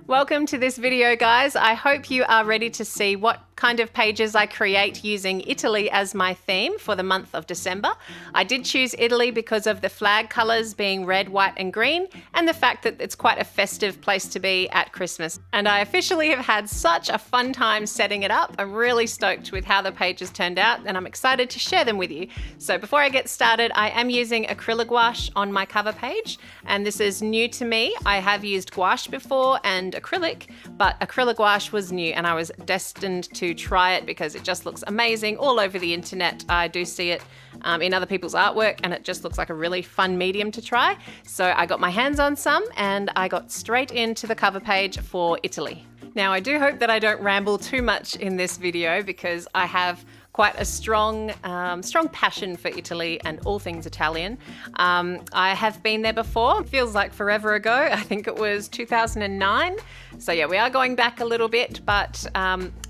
Welcome to this video, guys. I hope you are ready to see what kind of pages I create using Italy as my theme for the month of December. I did choose Italy because of the flag colors being red, white and green, and the fact that it's quite a festive place to be at Christmas. And I officially have had such a fun time setting it up. I'm really stoked with how the pages turned out and I'm excited to share them with you. So before I get started, I am using acrylic gouache on my cover page, and this is new to me. I have used gouache before and acrylic, but acrylic gouache was new and I was destined to try it because it just looks amazing all over the internet. I do see it in other people's artwork and it just looks like a really fun medium to try. So I got my hands on some and I got straight into the cover page for Italy. Now I do hope that I don't ramble too much in this video because I have quite a strong passion for Italy and all things Italian. I have been there before. It feels like forever ago. I think it was 2009. So yeah, we are going back a little bit, but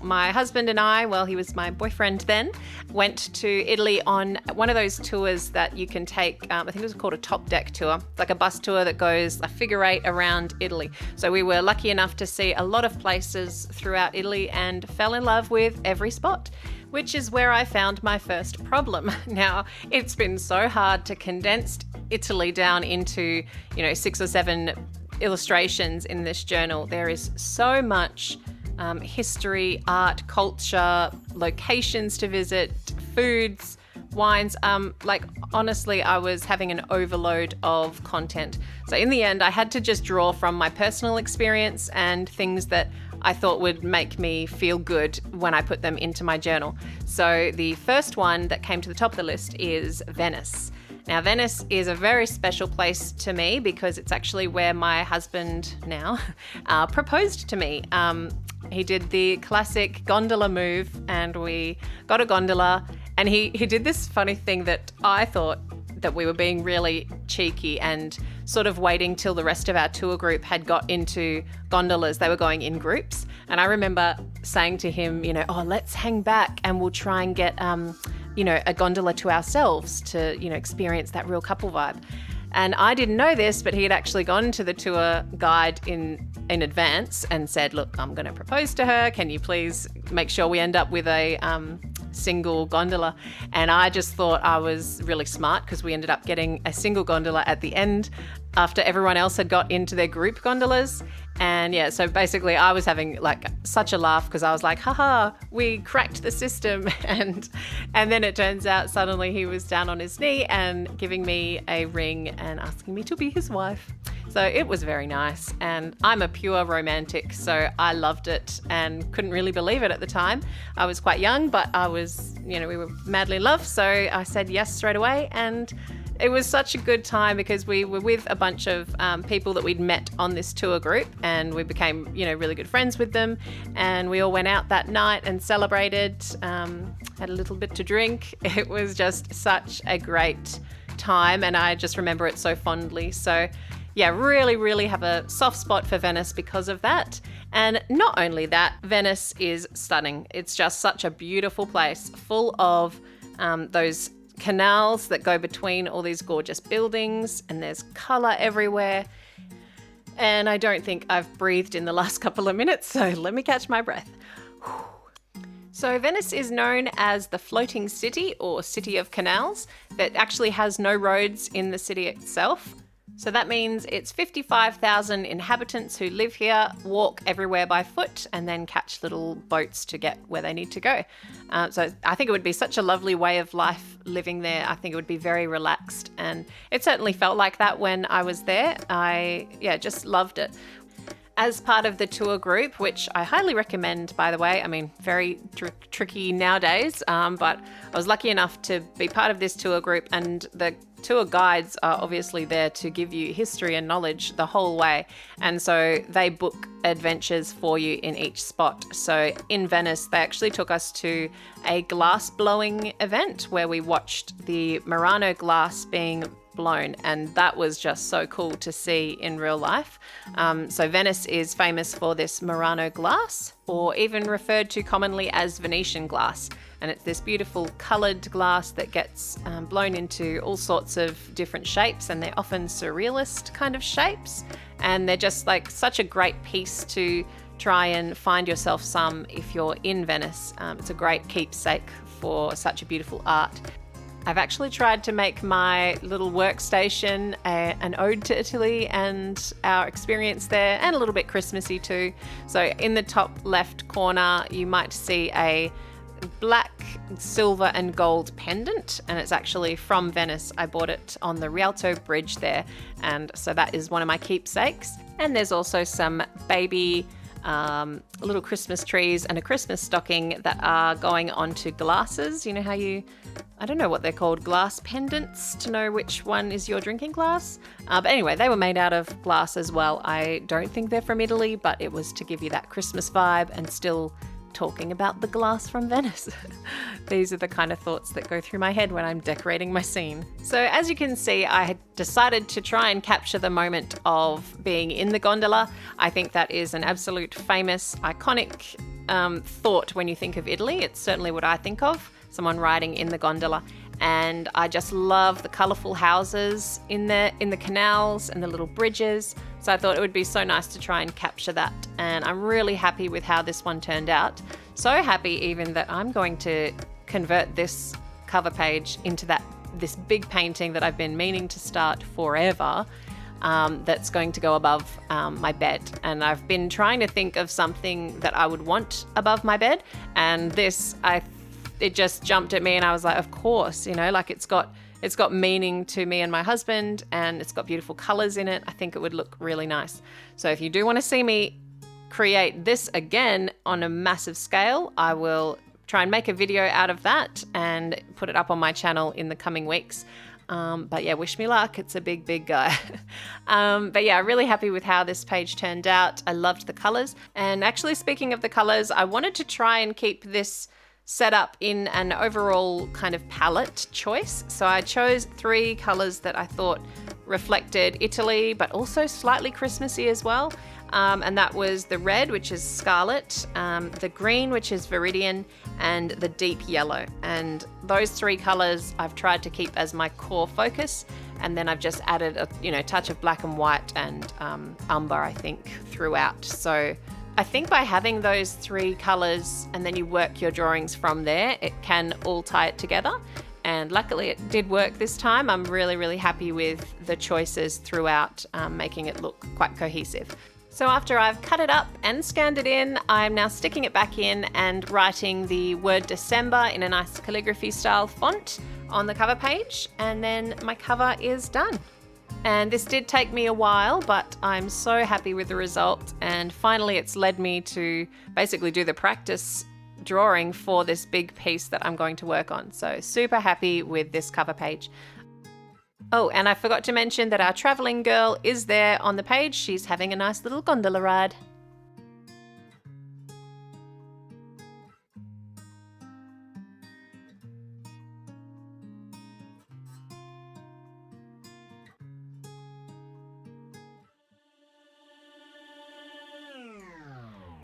my husband and I, well, he was my boyfriend then, went to Italy on one of those tours that you can take, I think it was called a top deck tour, like a bus tour that goes a figure eight around Italy. So we were lucky enough to see a lot of places throughout Italy and fell in love with every spot, which is where I found my first problem. Now, it's been so hard to condense Italy down into, 6 or 7 illustrations in this journal. There is so much history, art, culture, locations to visit, foods, wines. Honestly, I was having an overload of content. So in the end, I had to just draw from my personal experience and things that I thought would make me feel good when I put them into my journal. So the first one that came to the top of the list is Venice. Now, Venice is a very special place to me because it's actually where my husband now proposed to me. He did the classic gondola move and we got a gondola, and he did this funny thing that I thought that we were being really cheeky and sort of waiting till the rest of our tour group had got into gondolas. They were going in groups. And I remember saying to him, let's hang back and we'll try and get, a gondola to ourselves to, experience that real couple vibe. And I didn't know this, but he had actually gone to the tour guide in advance and said, look, I'm going to propose to her. Can you please make sure we end up with a single gondola? And I just thought I was really smart because we ended up getting a single gondola at the end after everyone else had got into their group gondolas. And yeah, so basically I was having such a laugh because I was like, haha, we cracked the system. And then it turns out suddenly he was down on his knee and giving me a ring and asking me to be his wife. So it was very nice, and I'm a pure romantic, so I loved it and couldn't really believe it at the time. I was quite young, but I was, we were madly in love, so I said yes straight away, and it was such a good time because we were with a bunch of people that we'd met on this tour group, and we became, really good friends with them, and we all went out that night and celebrated, had a little bit to drink. It was just such a great time, and I just remember it so fondly. So yeah, really, really have a soft spot for Venice because of that. And not only that, Venice is stunning. It's just such a beautiful place, full of those canals that go between all these gorgeous buildings, and there's colour everywhere. And I don't think I've breathed in the last couple of minutes, so let me catch my breath. So Venice is known as the floating city or city of canals that actually has no roads in the city itself. So that means it's 55,000 inhabitants who live here, walk everywhere by foot, and then catch little boats to get where they need to go. So I think it would be such a lovely way of life living there. I think it would be very relaxed, and it certainly felt like that when I was there. I just loved it. As part of the tour group, which I highly recommend, by the way, very tricky nowadays, but I was lucky enough to be part of this tour group, and the tour guides are obviously there to give you history and knowledge the whole way. And so they book adventures for you in each spot. So in Venice, they actually took us to a glass blowing event where we watched the Murano glass being blown, and that was just so cool to see in real life. So Venice is famous for this Murano glass, or even referred to commonly as Venetian glass. and it's this beautiful coloured glass that gets blown into all sorts of different shapes, and they're often surrealist kind of shapes, and they're just like such a great piece to try and find yourself some if you're in Venice. It's a great keepsake for such a beautiful art. I've actually tried to make my little workstation an ode to Italy and our experience there, and a little bit Christmassy too. So in the top left corner, you might see a black, silver and gold pendant, and it's actually from Venice. I bought it on the Rialto Bridge there, and so that is one of my keepsakes. And there's also some baby little Christmas trees and a Christmas stocking that are going onto glasses. You know how I don't know what they're called, glass pendants, to know which one is your drinking glass. But anyway, they were made out of glass as well. I don't think they're from Italy, but it was to give you that Christmas vibe and still talking about the glass from Venice. These are the kind of thoughts that go through my head when I'm decorating my scene. So as you can see, I had decided to try and capture the moment of being in the gondola. I think that is an absolute famous, iconic thought when you think of Italy. It's certainly what I think of, someone riding in the gondola. And I just love the colourful houses in the canals and the little bridges. So I thought it would be so nice to try and capture that. And I'm really happy with how this one turned out. So happy even that I'm going to convert this cover page into this big painting that I've been meaning to start forever. That's going to go above my bed. And I've been trying to think of something that I would want above my bed. And this, it just jumped at me, and I was like, of course, like it's got meaning to me and my husband, and it's got beautiful colors in it. I think it would look really nice. So if you do want to see me create this again on a massive scale, I will try and make a video out of that and put it up on my channel in the coming weeks. But yeah, wish me luck. It's a big guy. But yeah, really happy with how this page turned out. I loved the colors. And actually, speaking of the colors, I wanted to try and keep this set up in an overall kind of palette choice. So I chose 3 colors that I thought reflected Italy, but also slightly Christmassy as well. And that was the red, which is scarlet, the green, which is viridian, and the deep yellow. And those 3 colors I've tried to keep as my core focus. And then I've just added a touch of black and white and umber, I think, throughout. So I think by having those 3 colors and then you work your drawings from there, it can all tie it together. And luckily it did work this time. I'm really happy with the choices throughout, making it look quite cohesive. So after I've cut it up and scanned it in, I'm now sticking it back in and writing the word December in a nice calligraphy style font on the cover page, and then my cover is done. And this did take me a while, but I'm so happy with the result. And finally, it's led me to basically do the practice drawing for this big piece that I'm going to work on. So super happy with this cover page. Oh, and I forgot to mention that our traveling girl is there on the page. She's having a nice little gondola ride.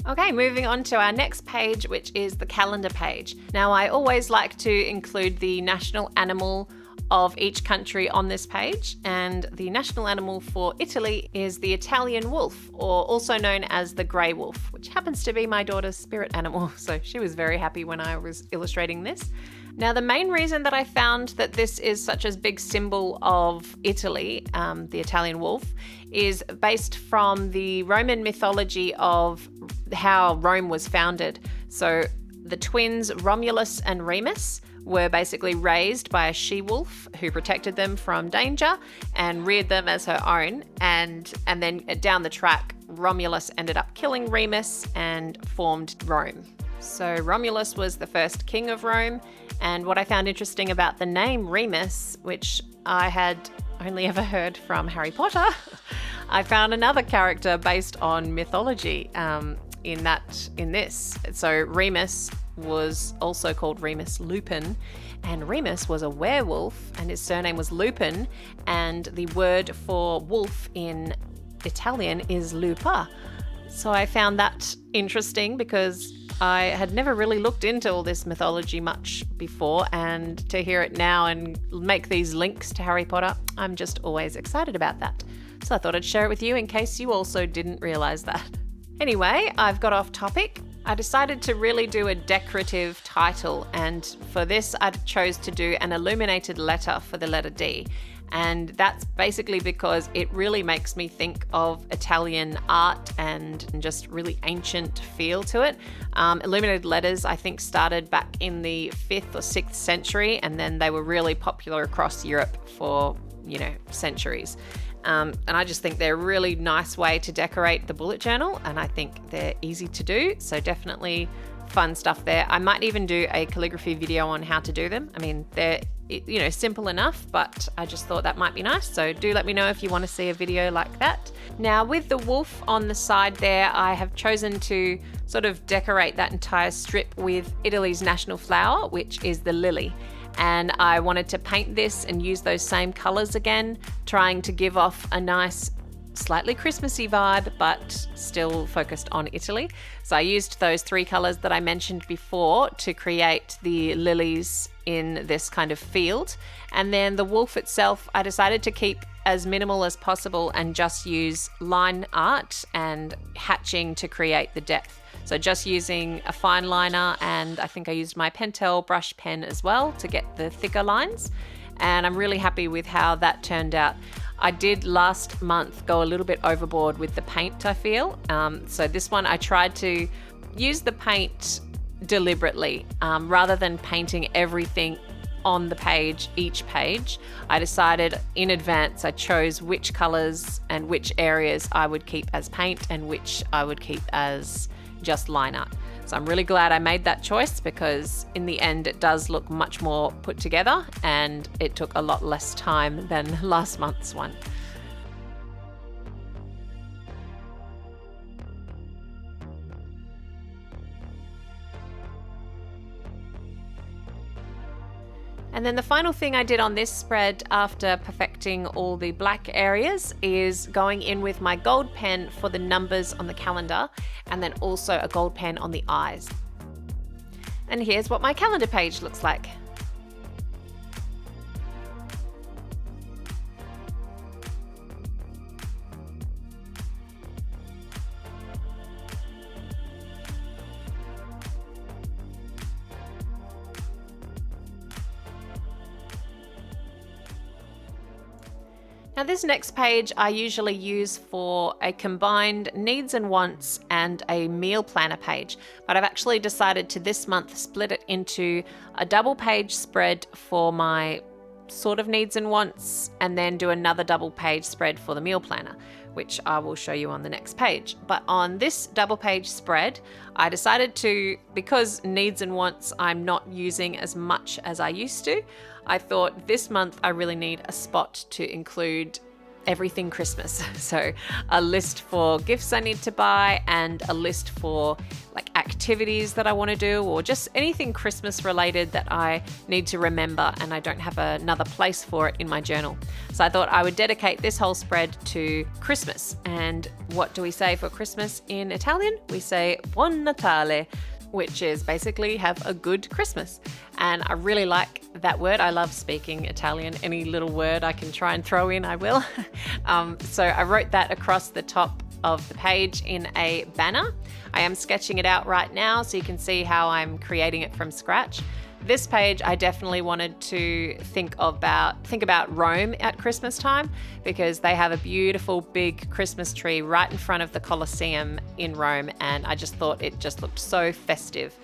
Okay, moving on to our next page, which is the calendar page. Now, I always like to include the national animal of each country on this page, and the national animal for Italy is the Italian wolf, or also known as the grey wolf, which happens to be my daughter's spirit animal, so she was very happy when I was illustrating this. Now, the main reason that I found that this is such a big symbol of Italy, the Italian wolf, is based from the Roman mythology of how Rome was founded. So the twins Romulus and Remus were basically raised by a she-wolf who protected them from danger and reared them as her own. And then down the track, Romulus ended up killing Remus and formed Rome. So Romulus was the first king of Rome. And what I found interesting about the name Remus, which I had only ever heard from Harry Potter, I found another character based on mythology in this. So Remus was also called Remus Lupin, and Remus was a werewolf and his surname was Lupin, and the word for wolf in Italian is lupa. So I found that interesting because I had never really looked into all this mythology much before, and to hear it now and make these links to Harry Potter, I'm just always excited about that. So I thought I'd share it with you in case you also didn't realize that. Anyway, I've got off topic. I decided to really do a decorative title, and for this I chose to do an illuminated letter for the letter D. And that's basically because it really makes me think of Italian art and just really ancient feel to it. Illuminated letters, I think, started back in the 5th or 6th century, and then they were really popular across Europe for, centuries. And I just think they're a really nice way to decorate the bullet journal, and I think they're easy to do. So definitely fun stuff there. I might even do a calligraphy video on how to do them. I mean, they're simple enough, but I just thought that might be nice. So do let me know if you want to see a video like that. Now with the wolf on the side there, I have chosen to sort of decorate that entire strip with Italy's national flower, which is the lily. And I wanted to paint this and use those same colors again, trying to give off a nice slightly Christmassy vibe, but still focused on Italy. So I used those 3 colors that I mentioned before to create the lilies in this kind of field. And then the wolf itself, I decided to keep as minimal as possible and just use line art and hatching to create the depth. So just using a fine liner, and I think I used my Pentel brush pen as well to get the thicker lines. And I'm really happy with how that turned out. I did last month go a little bit overboard with the paint, I feel. So this one I tried to use the paint deliberately. Rather than painting everything on the page, each page, I decided in advance, I chose which colors and which areas I would keep as paint and which I would keep as just line art. So I'm really glad I made that choice, because in the end it does look much more put together and it took a lot less time than last month's one. And then the final thing I did on this spread after perfecting all the black areas is going in with my gold pen for the numbers on the calendar, and then also a gold pen on the eyes. And here's what my calendar page looks like. Now this next page I usually use for a combined needs and wants and a meal planner page, but I've actually decided to this month split it into a double page spread for my sort of needs and wants, and then do another double page spread for the meal planner, which I will show you on the next page. But on this double page spread, I decided to, because needs and wants I'm not using as much as I used to, I thought this month I really need a spot to include everything Christmas. So a list for gifts I need to buy, and a list for like activities that I want to do, or just anything Christmas related that I need to remember and I don't have another place for it in my journal. So I thought I would dedicate this whole spread to Christmas. And what do we say for Christmas in Italian? We say Buon Natale, which is basically have a good Christmas. And I really like that word. I love speaking Italian. Any little word I can try and throw in, I will. So I wrote that across the top of the page in a banner. I am sketching it out right now so you can see how I'm creating it from scratch. This page I definitely wanted to think about Rome at Christmas time, because they have a beautiful big Christmas tree right in front of the Colosseum in Rome, and I just thought it just looked so festive.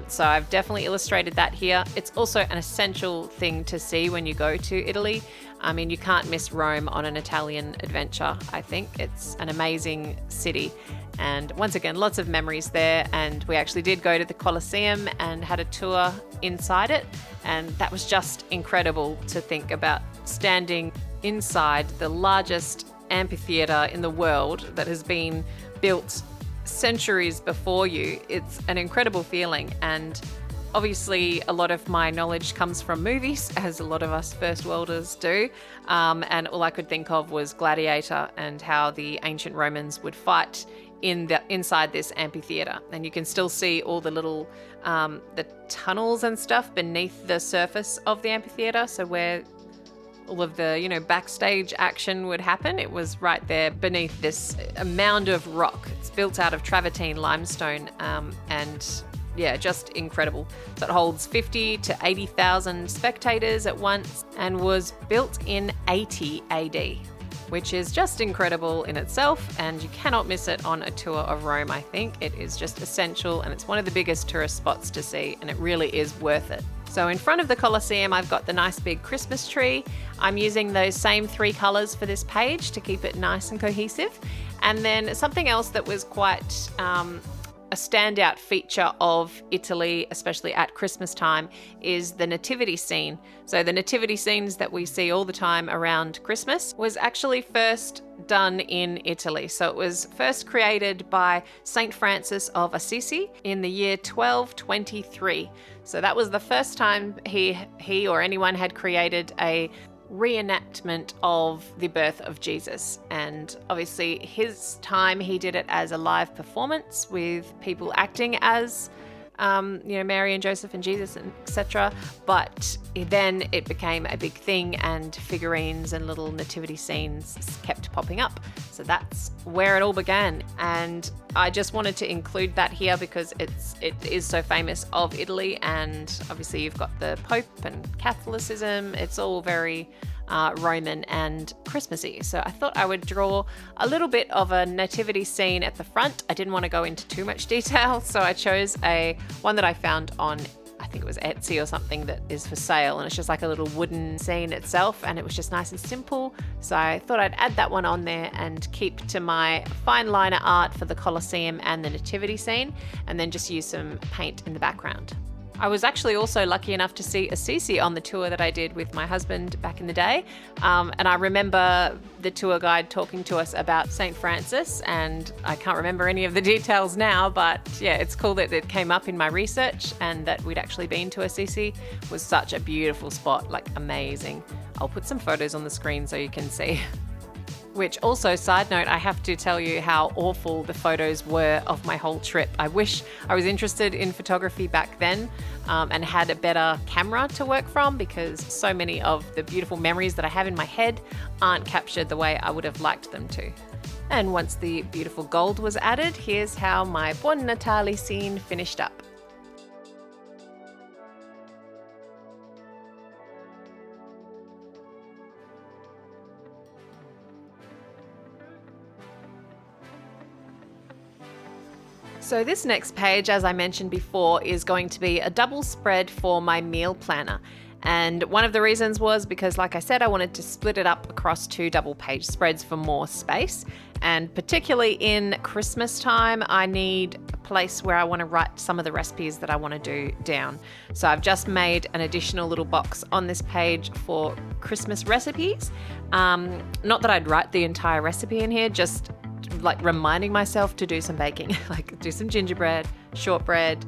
So I've definitely illustrated that here. It's also an essential thing to see when you go to Italy. I mean, you can't miss Rome on an Italian adventure. I think it's an amazing city. And once again, lots of memories there. And we actually did go to the Colosseum and had a tour inside it. And that was just incredible to think about standing inside the largest amphitheater in the world that has been built centuries before you. It's an incredible feeling. And obviously a lot of my knowledge comes from movies, as a lot of us first worlders do. And all I could think of was Gladiator and how the ancient Romans would fight inside this amphitheater, and you can still see all the little the tunnels and stuff beneath the surface of the amphitheater. So where all of the backstage action would happen, it was right there beneath this mound of rock. It's built out of travertine limestone, and yeah, just incredible. So it holds 50 to 80,000 spectators at once, and was built in 80 AD, which is just incredible in itself, and you cannot miss it on a tour of Rome. I think it is just essential, and it's one of the biggest tourist spots to see, and it really is worth it. So in front of the Colosseum, I've got the nice big Christmas tree. I'm using those same 3 colors for this page to keep it nice and cohesive. And then something else that was quite a standout feature of Italy, especially at Christmas time, is the nativity scene. So the nativity scenes that we see all the time around Christmas was actually first done in Italy. So it was first created by Saint Francis of Assisi in the year 1223. So that was the first time he or anyone had created a reenactment of the birth of Jesus. And obviously his time, he did it as a live performance with people acting as Mary and Joseph and Jesus, and etc. But then it became a big thing, and figurines and little nativity scenes kept popping up. So that's where it all began. And I just wanted to include that here because it is so famous of Italy, and obviously you've got the Pope and Catholicism. It's all very Roman and Christmassy. So I thought I would draw a little bit of a nativity scene at the front. I didn't want to go into too much detail, so I chose one that I found on, I think it was Etsy or something, that is for sale, and it's just like a little wooden scene itself, and it was just nice and simple. So I thought I'd add that one on there and keep to my fine liner art for the Colosseum and the nativity scene, and then just use some paint in the background. I was actually also lucky enough to see Assisi on the tour that I did with my husband back in the day. And I remember the tour guide talking to us about St. Francis, and I can't remember any of the details now, but yeah, it's cool that it came up in my research and that we'd actually been to Assisi. It was such a beautiful spot, like amazing. I'll put some photos on the screen so you can see. Which also, side note, I have to tell you how awful the photos were of my whole trip. I wish I was interested in photography back then and had a better camera to work from, because so many of the beautiful memories that I have in my head aren't captured the way I would have liked them to. And once the beautiful gold was added, here's how my Buon Natale scene finished up. So this next page, as I mentioned before, is going to be a double spread for my meal planner. And one of the reasons was because, like I said, I wanted to split it up across 2 double page spreads for more space. And particularly in Christmas time, I need a place where I want to write some of the recipes that I want to do down. So I've just made an additional little box on this page for Christmas recipes. Not that I'd write the entire recipe in here, just like reminding myself to do some baking, like do some gingerbread, shortbread.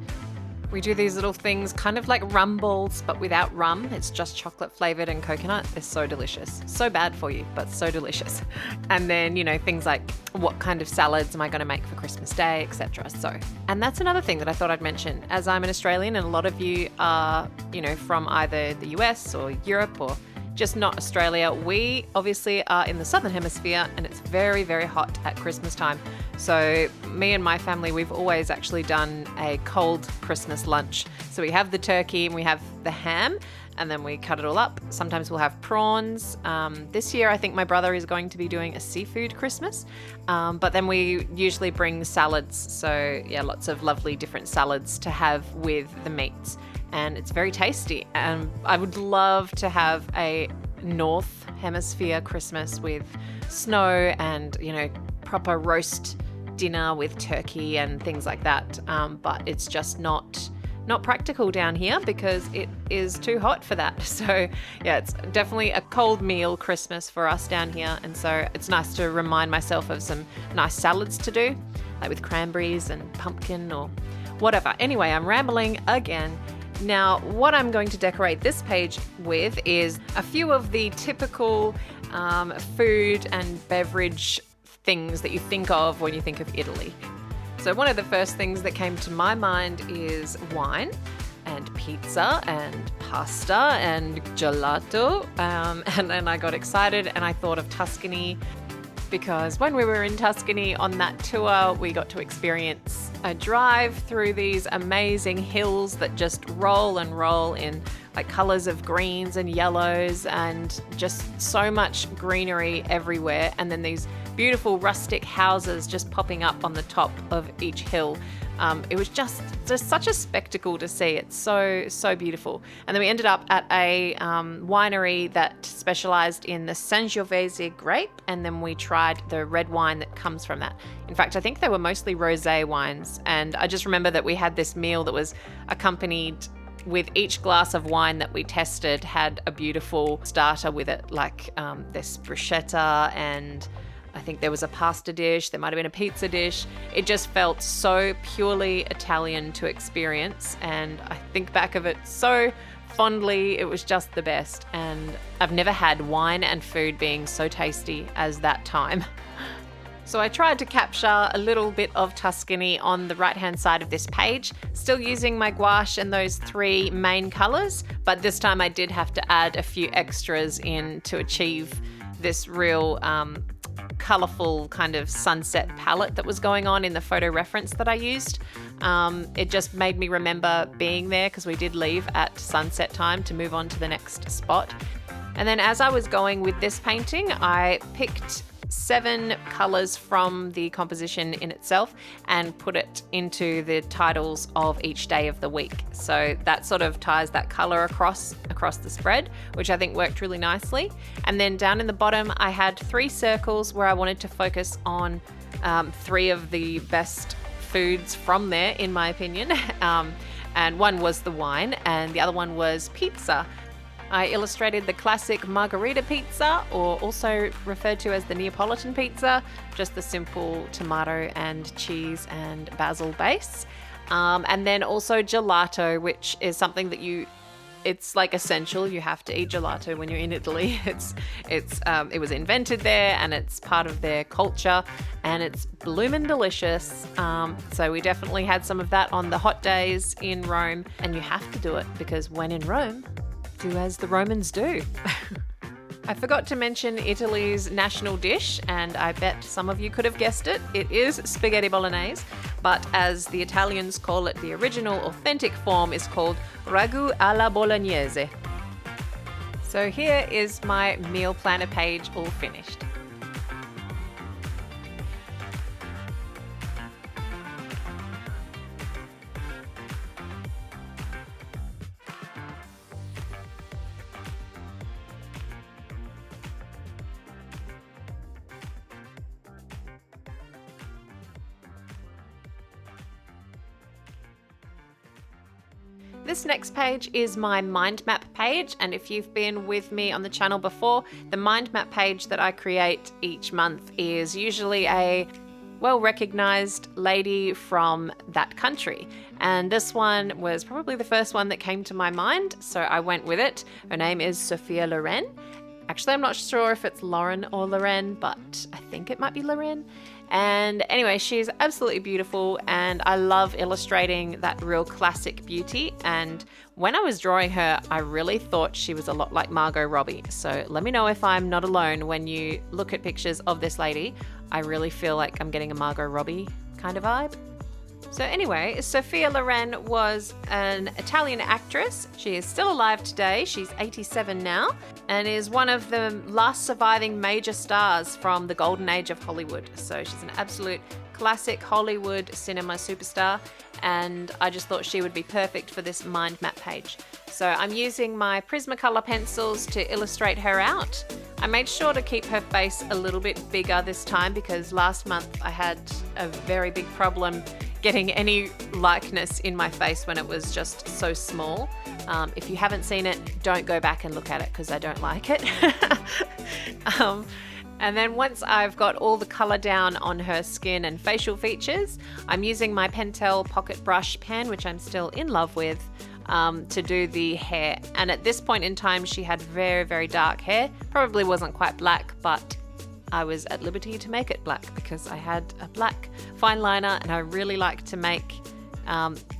We do these little things kind of like rum balls, but without rum. It's just chocolate flavored and coconut. They're so delicious. So bad for you, but so delicious. And then, things like what kind of salads am I going to make for Christmas Day, etc. So, and that's another thing that I thought I'd mention. As I'm an Australian and a lot of you are, from either the US or Europe or just not Australia, we obviously are in the Southern Hemisphere, and it's very, very hot at Christmas time. So me and my family, we've always actually done a cold Christmas lunch. So we have the turkey and we have the ham, and then we cut it all up. Sometimes we'll have prawns. This year, I think my brother is going to be doing a seafood Christmas, but then we usually bring salads. So yeah, lots of lovely different salads to have with the meats. And it's very tasty. And I would love to have a North Hemisphere Christmas with snow and, proper roast dinner with turkey and things like that. But it's just not practical down here because it is too hot for that. So yeah, it's definitely a cold meal Christmas for us down here. And so it's nice to remind myself of some nice salads to do, like with cranberries and pumpkin or whatever. Anyway, I'm rambling again. Now, what I'm going to decorate this page with is a few of the typical food and beverage things that you think of when you think of Italy. So one of the first things that came to my mind is wine and pizza and pasta and gelato. And then I got excited and I thought of Tuscany, because when we were in Tuscany on that tour, we got to experience a drive through these amazing hills that just roll and roll in like colors of greens and yellows and just so much greenery everywhere. And then these beautiful rustic houses just popping up on the top of each hill. It was just such a spectacle to see. It's so beautiful. And then we ended up at a winery that specialized in the Sangiovese grape, and then we tried the red wine that comes from that. In fact, I think they were mostly rosé wines, and I just remember that we had this meal that was accompanied with each glass of wine that we tested had a beautiful starter with it, like this bruschetta, and I think there was a pasta dish, there might have been a pizza dish. It just felt so purely Italian to experience, and I think back of it so fondly. It was just the best, and I've never had wine and food being so tasty as that time. So I tried to capture a little bit of Tuscany on the right-hand side of this page, still using my gouache and those 3 main colors, but this time I did have to add a few extras in to achieve this real colorful kind of sunset palette that was going on in the photo reference that I used. It just made me remember being there, because we did leave at sunset time to move on to the next spot. And then as I was going with this painting, I picked 7 colors from the composition in itself and put it into the titles of each day of the week. So that sort of ties that color across the spread, which I think worked really nicely. And then down in the bottom, I had 3 circles where I wanted to focus on 3 of the best foods from there, in my opinion. And one was the wine, and the other one was pizza. I illustrated the classic margherita pizza, or also referred to as the Neapolitan pizza, just the simple tomato and cheese and basil base. And then also gelato, which is something that it's like essential. You have to eat gelato when you're in Italy. It was invented there, and it's part of their culture, and it's bloomin' delicious. So we definitely had some of that on the hot days in Rome, and you have to do it, because when in Rome, do as the Romans do. I forgot to mention Italy's national dish, and I bet some of you could have guessed it. It is spaghetti bolognese, but as the Italians call it, the original authentic form is called ragu alla bolognese. So here is my meal planner page all finished. This next page is my mind map page, and if you've been with me on the channel before, the mind map page that I create each month is usually a well-recognized lady from that country. And this one was probably the first one that came to my mind, so I went with it. Her name is Sophia Loren. Actually, I'm not sure if it's Lauren or Loren, but I think it might be Loren. And anyway, she's absolutely beautiful, and I love illustrating that real classic beauty. And when I was drawing her, I really thought she was a lot like Margot Robbie. So let me know if I'm not alone when you look at pictures of this lady. I really feel like I'm getting a Margot Robbie kind of vibe. So anyway, Sophia Loren was an Italian actress. She is still alive today. She's 87 now, and is one of the last surviving major stars from the golden age of Hollywood. So she's an absolute classic Hollywood cinema superstar, and I just thought she would be perfect for this mind map page. So I'm using my Prismacolor pencils to illustrate her out. I made sure to keep her face a little bit bigger this time, because last month I had a very big problem getting any likeness in my face when it was just so small. If you haven't seen it, don't go back and look at it, because I don't like it. And then once I've got all the color down on her skin and facial features, I'm using my Pentel Pocket Brush pen, which I'm still in love with, to do the hair. And at this point in time, she had very, very dark hair. Probably wasn't quite black, but I was at liberty to make it black because I had a black fine liner and I really like to make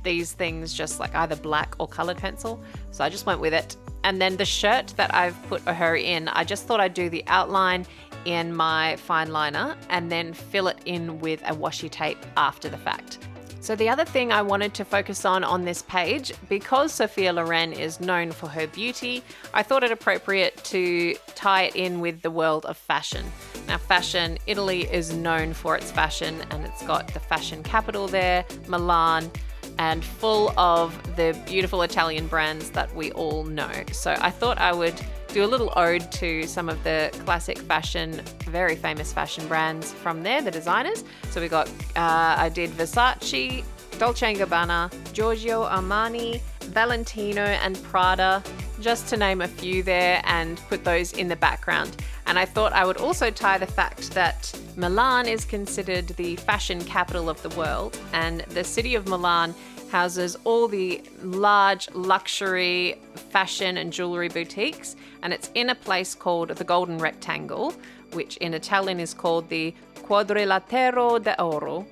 these things just like either black or colored pencil. So I just went with it. And then the shirt that I've put her in, I just thought I'd do the outline in my fine liner and then fill it in with a washi tape after the fact. So the other thing I wanted to focus on this page, because Sophia Loren is known for her beauty, I thought it appropriate to tie it in with the world of fashion. Now fashion, Italy is known for its fashion, and it's got the fashion capital there, Milan, and full of the beautiful Italian brands that we all know. So I thought I would do a little ode to some of the classic fashion, very famous fashion brands from there, the designers. So we got, I did Versace, Dolce & Gabbana, Giorgio Armani, Valentino and Prada, just to name a few there, and put those in the background. And I thought I would also tie the fact that Milan is considered the fashion capital of the world, and the city of Milan houses all the large luxury fashion and jewelry boutiques, and it's in a place called the Golden Rectangle, which in Italian is called the Quadrilatero d'Oro.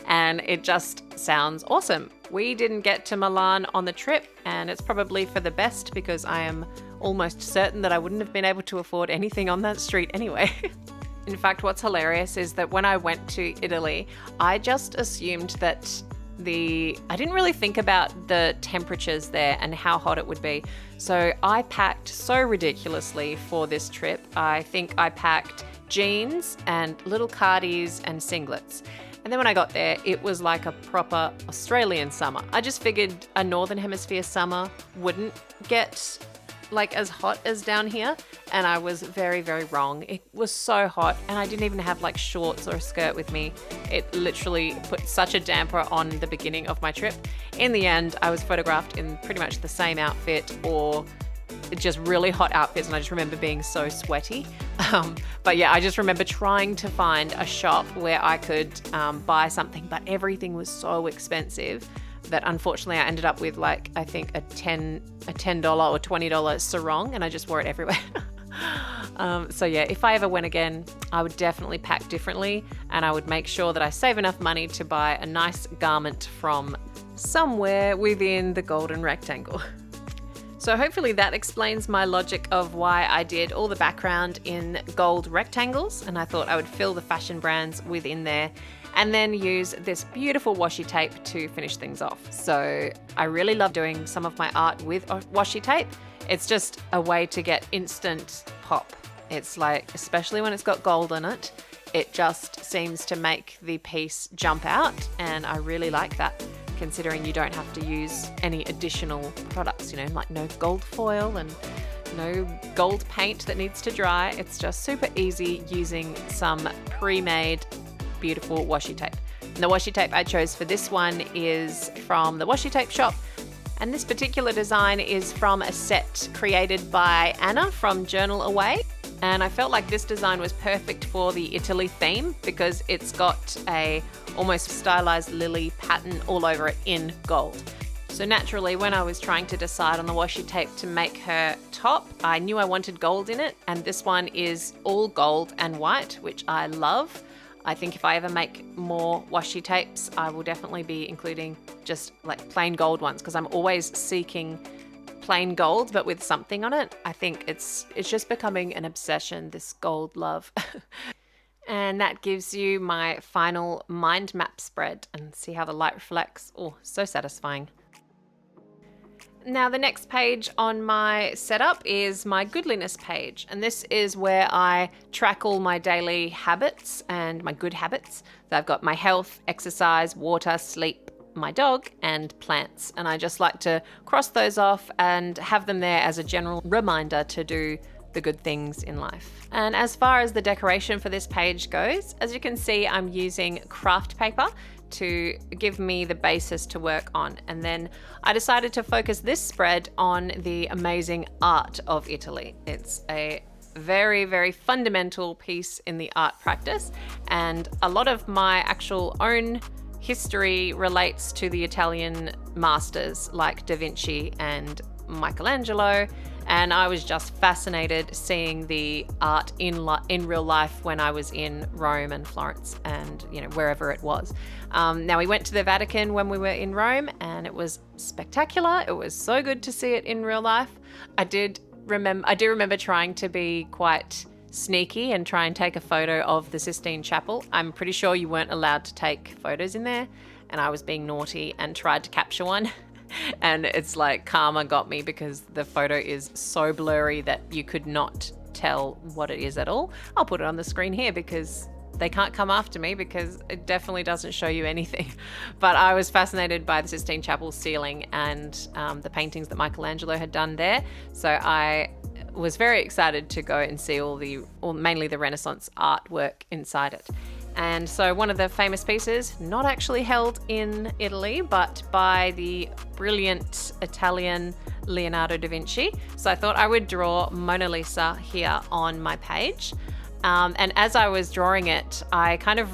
And it just sounds awesome. We didn't get to Milan on the trip, and it's probably for the best because I am almost certain that I wouldn't have been able to afford anything on that street anyway. In fact, what's hilarious is that when I went to Italy, I just assumed that I didn't really think about the temperatures there and how hot it would be. So I packed so ridiculously for this trip. I think I packed jeans and little cardies and singlets. And then when I got there, it was like a proper Australian summer. I just figured a Northern Hemisphere summer wouldn't get like as hot as down here, and I was very, very wrong. It was so hot, and I didn't even have like shorts or a skirt with me. It literally put such a damper on the beginning of my trip. In the end, I was photographed in pretty much the same outfit or just really hot outfits, and I just remember being so sweaty. But yeah, I just remember trying to find a shop where I could buy something, but everything was so expensive that unfortunately I ended up with like, I think a $10 or $20 sarong, and I just wore it everywhere. So yeah, if I ever went again, I would definitely pack differently, and I would make sure that I save enough money to buy a nice garment from somewhere within the Golden Rectangle. So hopefully that explains my logic of why I did all the background in gold rectangles, and I thought I would fill the fashion brands within there and then use this beautiful washi tape to finish things off. So I really love doing some of my art with washi tape. It's just a way to get instant pop. It's like, especially when it's got gold in it, it just seems to make the piece jump out, and I really like that, considering you don't have to use any additional products, you know, like no gold foil and no gold paint that needs to dry. It's just super easy using some pre-made beautiful washi tape. And the washi tape I chose for this one is from the Washi Tape shop, and this particular design is from a set created by Anna from Journal Away. And I felt like this design was perfect for the Italy theme because it's got a almost stylized lily pattern all over it in gold. So naturally, when I was trying to decide on the washi tape to make her top, I knew I wanted gold in it, and this one is all gold and white, which I love. I think if I ever make more washi tapes, I will definitely be including just like plain gold ones, because I'm always seeking plain gold but with something on it. I think it's just becoming an obsession, this gold love. And that gives you my final mind map spread, and see how the light reflects. Oh, so satisfying. Now the next page on my setup is my Goodliness page, and this is where I track all my daily habits and my good habits. So I've got my health, exercise, water, sleep, my dog, and plants, and I just like to cross those off and have them there as a general reminder to do the good things in life. And as far as the decoration for this page goes, as you can see, I'm using craft paper to give me the basis to work on. And then I decided to focus this spread on the amazing art of Italy. It's a very, very fundamental piece in the art practice, and a lot of my actual own history relates to the Italian masters like Da Vinci and Michelangelo, And I was just fascinated seeing the art in real life when I was in Rome and Florence and, wherever it was. Now, we went to the Vatican when we were in Rome, and it was spectacular. It was so good to see it in real life. I do remember trying to be quite sneaky and try and take a photo of the Sistine Chapel. I'm pretty sure you weren't allowed to take photos in there, and I was being naughty and tried to capture one. And it's like karma got me, because the photo is so blurry that you could not tell what it is at all. I'll put it on the screen here because they can't come after me, because it definitely doesn't show you anything. But I was fascinated by the Sistine Chapel ceiling and the paintings that Michelangelo had done there. So I was very excited to go and see mainly the Renaissance artwork inside it. And so one of the famous pieces, not actually held in Italy, but by the brilliant Italian Leonardo da Vinci. So I thought I would draw Mona Lisa here on my page. And as I was drawing it, I kind of,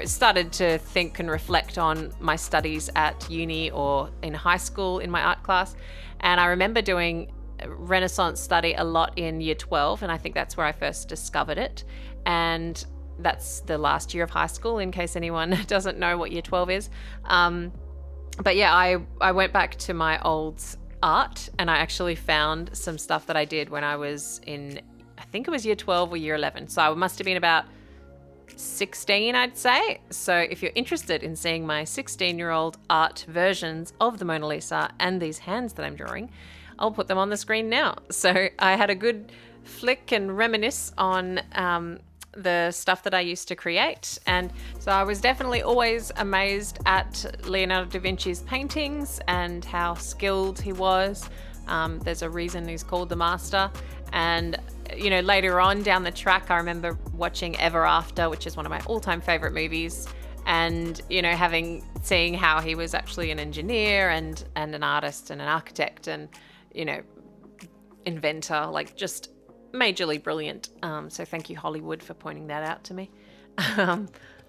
started to think and reflect on my studies at uni or in high school in my art class. And I remember doing Renaissance study a lot in year 12, and I think that's where I first discovered it. And that's the last year of high school, in case anyone doesn't know what year 12 is. But yeah, I went back to my old art, and I actually found some stuff that I did when I was in, I think it was year 12 or year 11. So I must have been about 16, I'd say. So if you're interested in seeing my 16-year-old art versions of the Mona Lisa and these hands that I'm drawing, I'll put them on the screen now. So I had a good flick and reminisce on the stuff that I used to create. And so I was definitely always amazed at Leonardo da Vinci's paintings and how skilled he was. There's a reason he's called the master. And later on down the track, I remember watching Ever After, which is one of my all-time favorite movies, and seeing how he was actually an engineer and an artist and an architect and inventor, like just majorly brilliant. So thank you, Hollywood, for pointing that out to me.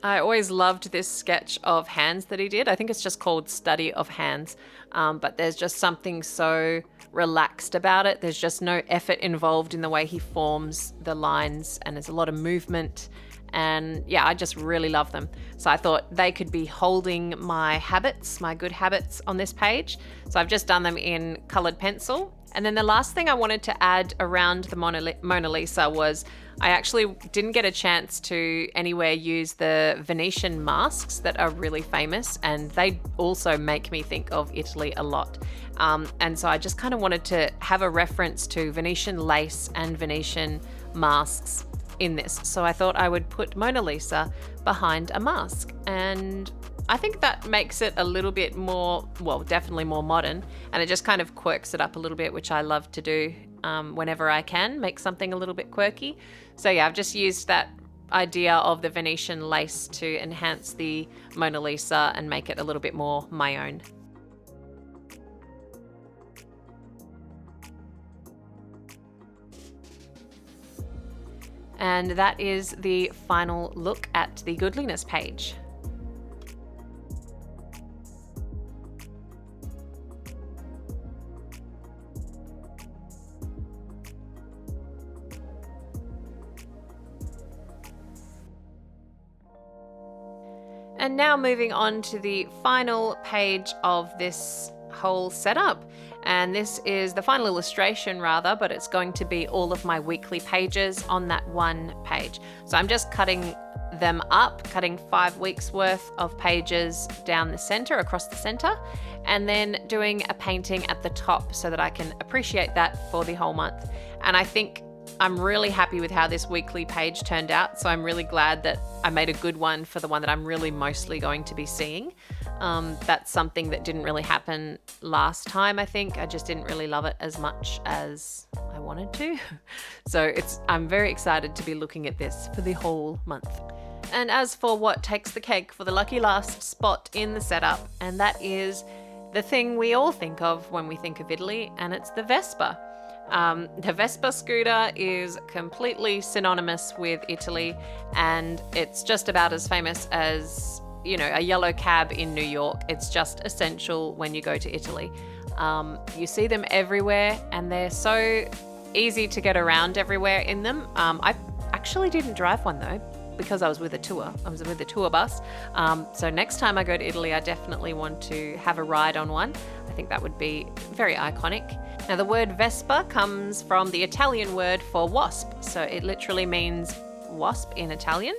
I always loved this sketch of hands that he did. I think it's just called Study of Hands. But there's just something so relaxed about it. There's just no effort involved in the way he forms the lines, and there's a lot of movement. And yeah, I just really love them. So I thought they could be holding my habits, my good habits on this page. So I've just done them in colored pencil. And then the last thing I wanted to add around the Mona Lisa was I actually didn't get a chance to anywhere use the Venetian masks that are really famous, and they also make me think of Italy a lot. And so I just kind of wanted to have a reference to Venetian lace and Venetian masks in this. So I thought I would put Mona Lisa behind a mask, and I think that makes it a little bit more, well, definitely more modern, and it just kind of quirks it up a little bit, which I love to do whenever I can, make something a little bit quirky. So yeah, I've just used that idea of the Venetian lace to enhance the Mona Lisa and make it a little bit more my own. And that is the final look at the Goodliness page. And now moving on to the final page of this whole setup. And this is the final illustration rather, but it's going to be all of my weekly pages on that one page. So I'm just cutting them up, cutting 5 weeks worth of pages down the center, across the center, and then doing a painting at the top so that I can appreciate that for the whole month. And I think I'm really happy with how this weekly page turned out. So I'm really glad that I made a good one for the one that I'm really mostly going to be seeing. That's something that didn't really happen last time, I think. I just didn't really love it as much as I wanted to. So I'm very excited to be looking at this for the whole month. And as for what takes the cake for the lucky last spot in the setup, and that is the thing we all think of when we think of Italy, and it's the Vespa. The Vespa scooter is completely synonymous with Italy, and it's just about as famous as, a yellow cab in New York. It's just essential when you go to Italy. You see them everywhere and they're so easy to get around everywhere in them. I actually didn't drive one though, because I was with a tour. I was with a tour bus. So next time I go to Italy, I definitely want to have a ride on one. I think that would be very iconic. Now the word Vespa comes from the Italian word for wasp. So it literally means wasp in Italian.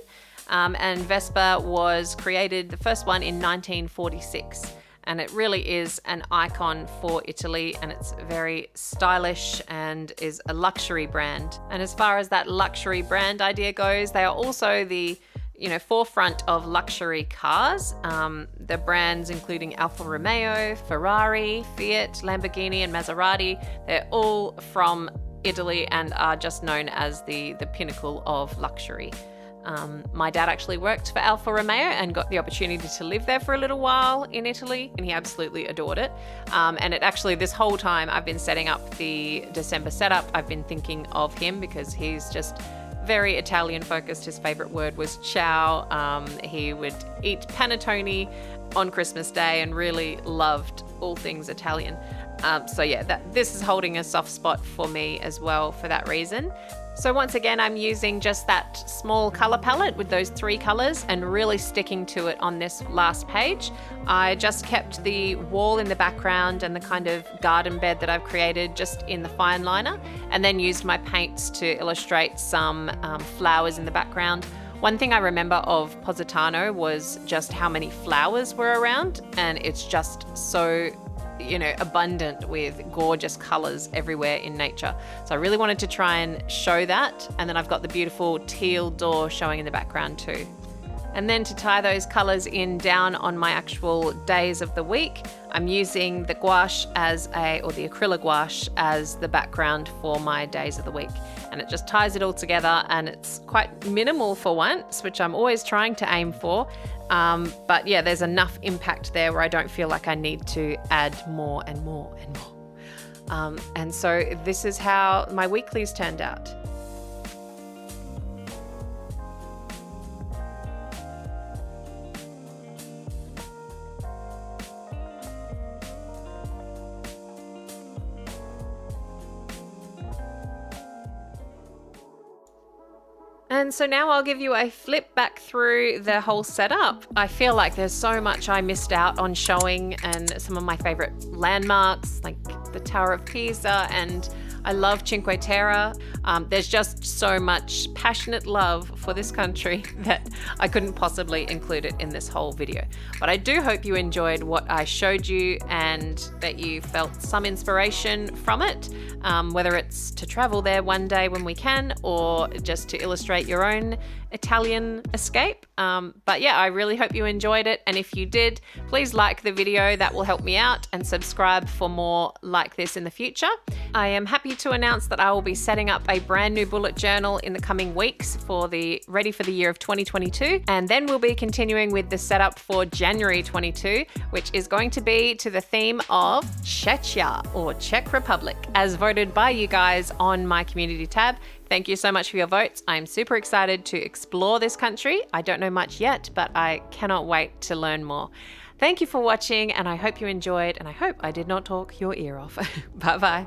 And Vespa was created, the first one, in 1946. And it really is an icon for Italy, and it's very stylish and is a luxury brand. And as far as that luxury brand idea goes, they are also the forefront of luxury cars. The brands including Alfa Romeo, Ferrari, Fiat, Lamborghini and Maserati, they're all from Italy and are just known as the pinnacle of luxury. My dad actually worked for Alfa Romeo and got the opportunity to live there for a little while in Italy, and he absolutely adored it. And it actually, this whole time I've been setting up the December setup, I've been thinking of him because he's just very Italian focused. His favorite word was ciao. He would eat panettone on Christmas Day and really loved all things Italian. So yeah, this is holding a soft spot for me as well for that reason. So once again, I'm using just that small color palette with those 3 colors and really sticking to it on this last page. I just kept the wall in the background and the kind of garden bed that I've created just in the fine liner, and then used my paints to illustrate some flowers in the background. One thing I remember of Positano was just how many flowers were around, and it's just so abundant with gorgeous colors everywhere in nature. So I really wanted to try and show that. And then I've got the beautiful teal door showing in the background too. And then to tie those colors in down on my actual days of the week, I'm using the gouache or the acrylic gouache as the background for my days of the week. And it just ties it all together, and it's quite minimal for once, which I'm always trying to aim for. But yeah, there's enough impact there where I don't feel like I need to add more and more and more. And so this is how my weeklies turned out. And so now I'll give you a flip back through the whole setup. I feel like there's so much I missed out on showing, and some of my favorite landmarks like the Tower of Pisa, and I love Cinque Terre. There's just so much passionate love for this country that I couldn't possibly include it in this whole video. But I do hope you enjoyed what I showed you and that you felt some inspiration from it, whether it's to travel there one day when we can, or just to illustrate your own Italian escape. But yeah, I really hope you enjoyed it. And if you did, please like the video, that will help me out, and subscribe for more like this in the future. I am happy to announce that I will be setting up a brand new bullet journal in the coming weeks ready for the year of 2022. And then we'll be continuing with the setup for January 22, which is going to be to the theme of Czechia, or Czech Republic, as voted by you guys on my community tab. Thank you so much for your votes. I'm super excited to explore this country. I don't know much yet, but I cannot wait to learn more. Thank you for watching, and I hope you enjoyed, and I hope I did not talk your ear off. Bye-bye.